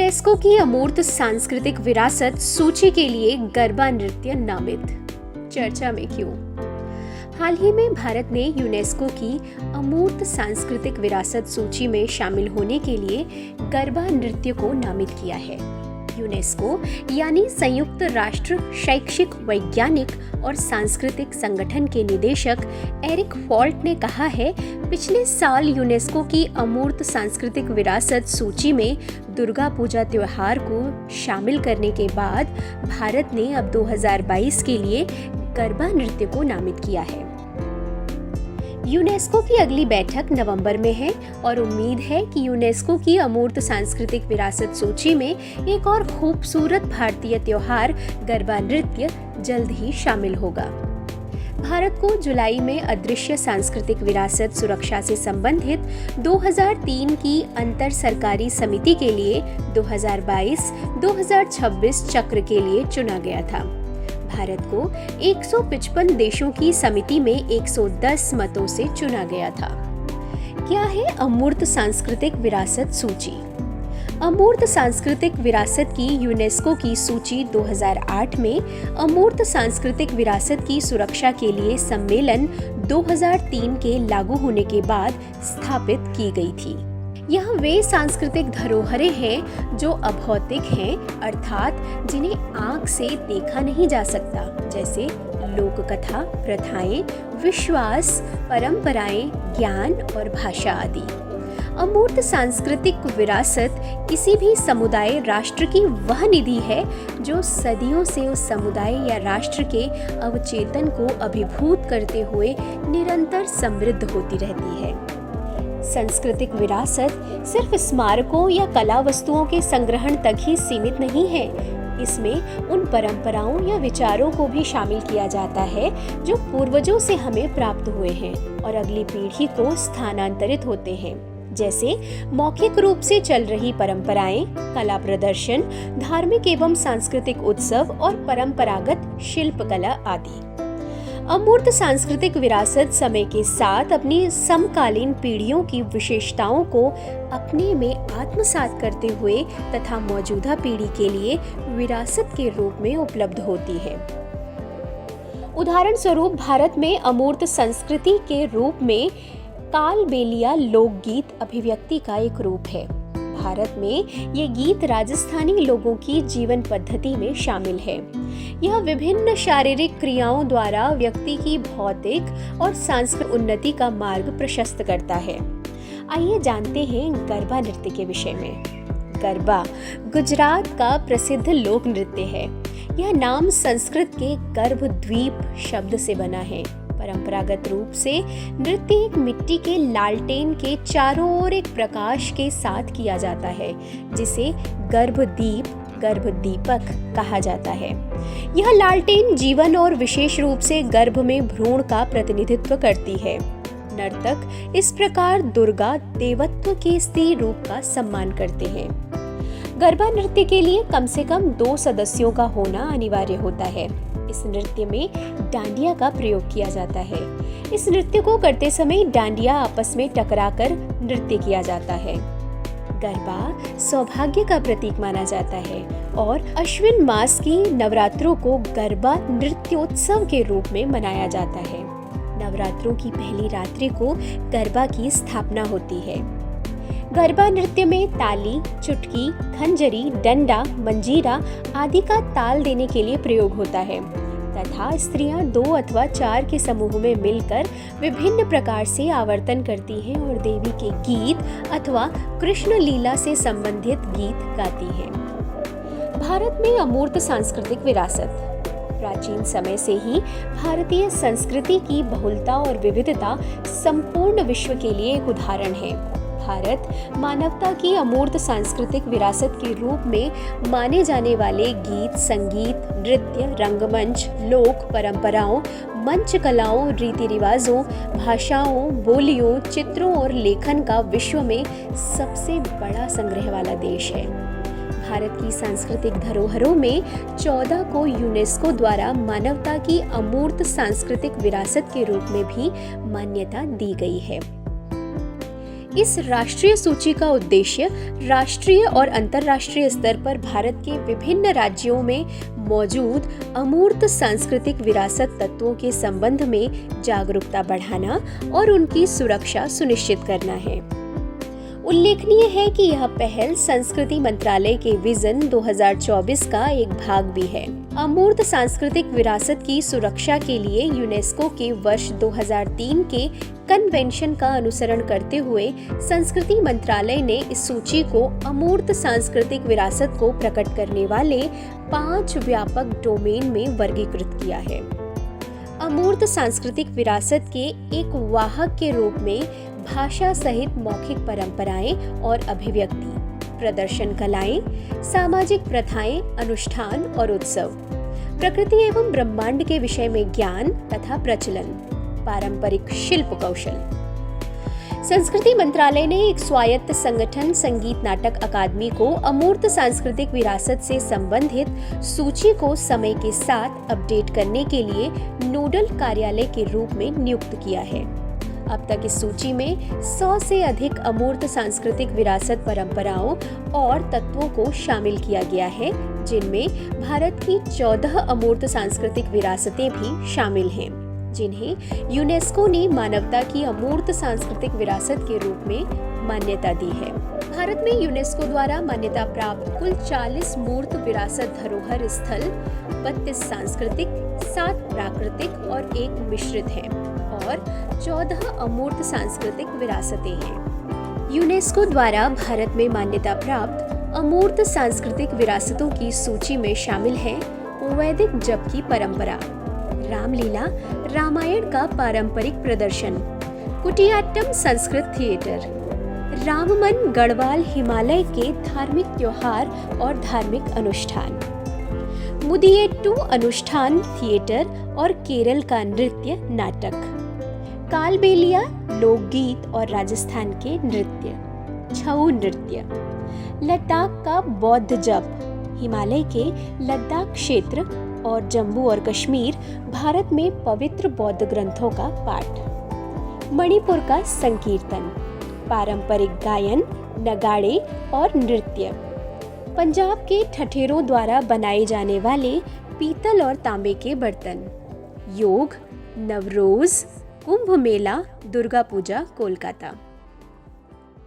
UNESCO की अमूर्त सांस्कृतिक विरासत सूची के लिए गरबा नृत्य नामित। चर्चा में क्यों? हाल ही में भारत ने यूनेस्को की अमूर्त सांस्कृतिक विरासत सूची में शामिल होने के लिए गरबा नृत्य को नामित किया है। यूनेस्को यानी संयुक्त राष्ट्र शैक्षिक, वैज्ञानिक और सांस्कृतिक संगठन के निदेशक एरिक फॉल्ट ने कहा है, पिछले साल यूनेस्को की अमूर्त सांस्कृतिक विरासत सूची में दुर्गा पूजा त्योहार को शामिल करने के बाद भारत ने अब 2022 के लिए गरबा नृत्य को नामित किया है। यूनेस्को की अगली बैठक नवंबर में है और उम्मीद है कि यूनेस्को की अमूर्त सांस्कृतिक विरासत सूची में एक और खूबसूरत भारतीय त्योहार गरबा नृत्य जल्द ही शामिल होगा। भारत को जुलाई में अदृश्य सांस्कृतिक विरासत सुरक्षा से संबंधित 2003 की अंतर सरकारी समिति के लिए 2022-2026 चक्र के लिए चुना गया था। भारत को 155 देशों की समिति में 110 मतों से चुना गया था। क्या है अमूर्त सांस्कृतिक विरासत सूची? अमूर्त सांस्कृतिक विरासत की यूनेस्को की सूची 2008 में अमूर्त सांस्कृतिक विरासत की सुरक्षा के लिए सम्मेलन 2003 के लागू होने के बाद स्थापित की गई थी। यह वे सांस्कृतिक धरोहरें हैं जो अभौतिक हैं, अर्थात जिन्हें आंख से देखा नहीं जा सकता, जैसे लोक कथा, प्रथाएं, विश्वास, परंपराएं, ज्ञान और भाषा आदि। अमूर्त सांस्कृतिक विरासत किसी भी समुदाय राष्ट्र की वह निधि है जो सदियों से उस समुदाय या राष्ट्र के अवचेतन को अभिभूत करते हुए निरंतर समृद्ध होती रहती है। सांस्कृतिक विरासत सिर्फ स्मारकों या कला वस्तुओं के संग्रहण तक ही सीमित नहीं है। इसमें उन परंपराओं या विचारों को भी शामिल किया जाता है जो पूर्वजों से हमें प्राप्त हुए हैं और अगली पीढ़ी को स्थानांतरित होते हैं, जैसे मौखिक रूप से चल रही परंपराएं, कला प्रदर्शन, धार्मिक एवं सांस्कृतिक उत्सव और परंपरागत शिल्पकला आदि। अमूर्त सांस्कृतिक विरासत समय के साथ अपनी समकालीन पीढ़ियों की विशेषताओं को अपने में आत्मसात करते हुए तथा मौजूदा पीढ़ी के लिए विरासत के रूप में उपलब्ध होती है। उदाहरण स्वरूप भारत में अमूर्त संस्कृति के रूप में कालबेलिया लोकगीत अभिव्यक्ति का एक रूप है। भारत में ये गीत राजस्थानी लोगों की जीवन पद्धति में शामिल है। यह विभिन्न शारीरिक क्रियाओं द्वारा व्यक्ति की भौतिक और सांस्कृतिक उन्नति का मार्ग प्रशस्त करता है। आइए जानते हैं गरबा नृत्य के विषय में। गरबा गुजरात का प्रसिद्ध लोक नृत्य है। यह नाम संस्कृत के गर्भ द्वीप शब्द से बना है। परंपरागत रूप से नृत्य एक मिट्टी के लालटेन के चारों ओर एक प्रकाश के साथ किया जाता है, जिसे गर्भदीप, गर्भदीपक कहा जाता है। यह लालटेन जीवन और विशेष रूप से गर्भ में भ्रूण का प्रतिनिधित्व करती है। नर्तक इस प्रकार दुर्गा देवत्व के स्त्री रूप का सम्मान करते हैं। गरबा नृत्य के लिए कम से कम 2 सदस्यों का होना अनिवार्य होता है। इस नृत्य में डांडिया का प्रयोग किया जाता है। इस नृत्य को करते समय डांडिया आपस में टकराकर नृत्य किया जाता है। गरबा सौभाग्य का प्रतीक माना जाता है और अश्विन मास की नवरात्रों को गरबा नृत्योत्सव के रूप में मनाया जाता है। नवरात्रों की पहली रात्रि को गरबा की स्थापना होती है। गरबा नृत्य में ताली, चुटकी, खंजरी, डंडा, मंजीरा आदि का ताल देने के लिए प्रयोग होता है तथा स्त्रियां 2 अथवा 4 के समूह में मिलकर विभिन्न प्रकार से आवर्तन करती हैं और देवी के गीत अथवा कृष्ण लीला से संबंधित गीत गाती हैं। भारत में अमूर्त सांस्कृतिक विरासत। प्राचीन समय से ही भारतीय संस्कृति की बहुलता और विविधता संपूर्ण विश्व के लिए एक उदाहरण है। भारत मानवता की अमूर्त सांस्कृतिक विरासत के रूप में माने जाने वाले गीत, संगीत, नृत्य, रंगमंच, लोक परंपराओं, मंच कलाओं, रीति रिवाजों, भाषाओं, बोलियों, चित्रों और लेखन का विश्व में सबसे बड़ा संग्रह वाला देश है। भारत की सांस्कृतिक धरोहरों में 14 को यूनेस्को द्वारा मानवता की अमूर्त सांस्कृतिक विरासत के रूप में भी मान्यता दी गई है। इस राष्ट्रीय सूची का उद्देश्य राष्ट्रीय और अंतर्राष्ट्रीय स्तर पर भारत के विभिन्न राज्यों में मौजूद अमूर्त सांस्कृतिक विरासत तत्वों के संबंध में जागरूकता बढ़ाना और उनकी सुरक्षा सुनिश्चित करना है। उल्लेखनीय है कि यह पहल संस्कृति मंत्रालय के विजन 2024 का एक भाग भी है। अमूर्त सांस्कृतिक विरासत की सुरक्षा के लिए यूनेस्को के वर्ष 2003 के कन्वेंशन का अनुसरण करते हुए संस्कृति मंत्रालय ने इस सूची को अमूर्त सांस्कृतिक विरासत को प्रकट करने वाले 5 व्यापक डोमेन में वर्गीकृत किया है। अमूर्त सांस्कृतिक विरासत के एक वाहक के रूप में भाषा सहित मौखिक परंपराएं और अभिव्यक्ति, प्रदर्शन कलाएं, सामाजिक प्रथाएं, अनुष्ठान और उत्सव, प्रकृति एवं ब्रह्मांड के विषय में ज्ञान तथा प्रचलन, पारंपरिक शिल्प कौशल। संस्कृति मंत्रालय ने एक स्वायत्त संगठन संगीत नाटक अकादमी को अमूर्त सांस्कृतिक विरासत से संबंधित सूची को समय के साथ अपडेट करने के लिए नोडल कार्यालय के रूप में नियुक्त किया है। अब तक इस सूची में 100 से अधिक अमूर्त सांस्कृतिक विरासत परंपराओं और तत्वों को शामिल किया गया है, जिनमें भारत की 14 अमूर्त सांस्कृतिक विरासतें भी शामिल हैं, जिन्हें यूनेस्को ने मानवता की अमूर्त सांस्कृतिक विरासत के रूप में मान्यता दी है। भारत में यूनेस्को द्वारा मान्यता प्राप्त कुल 40 मूर्त विरासत धरोहर स्थल, 32 सांस्कृतिक, 7 प्राकृतिक और 1 मिश्रित है और 14 अमूर्त सांस्कृतिक विरासतें हैं। यूनेस्को द्वारा भारत में मान्यता प्राप्त अमूर्त सांस्कृतिक विरासतों की सूची में शामिल है वैदिक जप की परंपरा, रामलीला, रामायण का पारंपरिक प्रदर्शन, कुटियाट्टम संस्कृत थिएटर, राममन गढ़वाल हिमालय के धार्मिक त्योहार और धार्मिक अनुष्ठान, मुदियेट्टू अनुष्ठान थिएटर और केरल का नृत्य नाटक, कालबेलिया लोकगीत और राजस्थान के नृत्य, छऊ नृत्य, लद्दाख का बौद्ध जप, हिमालय के लद्दाख क्षेत्र और जम्मू और कश्मीर भारत में पवित्र बौद्ध ग्रंथों का पाठ, मणिपुर का संकीर्तन, पारंपरिक गायन, नगाड़े और नृत्य, पंजाब के ठठेरों द्वारा बनाए जाने वाले पीतल और तांबे के बर्तन, योग, नवरोज, कुंभ मेला, दुर्गा पूजा, कोलकाता।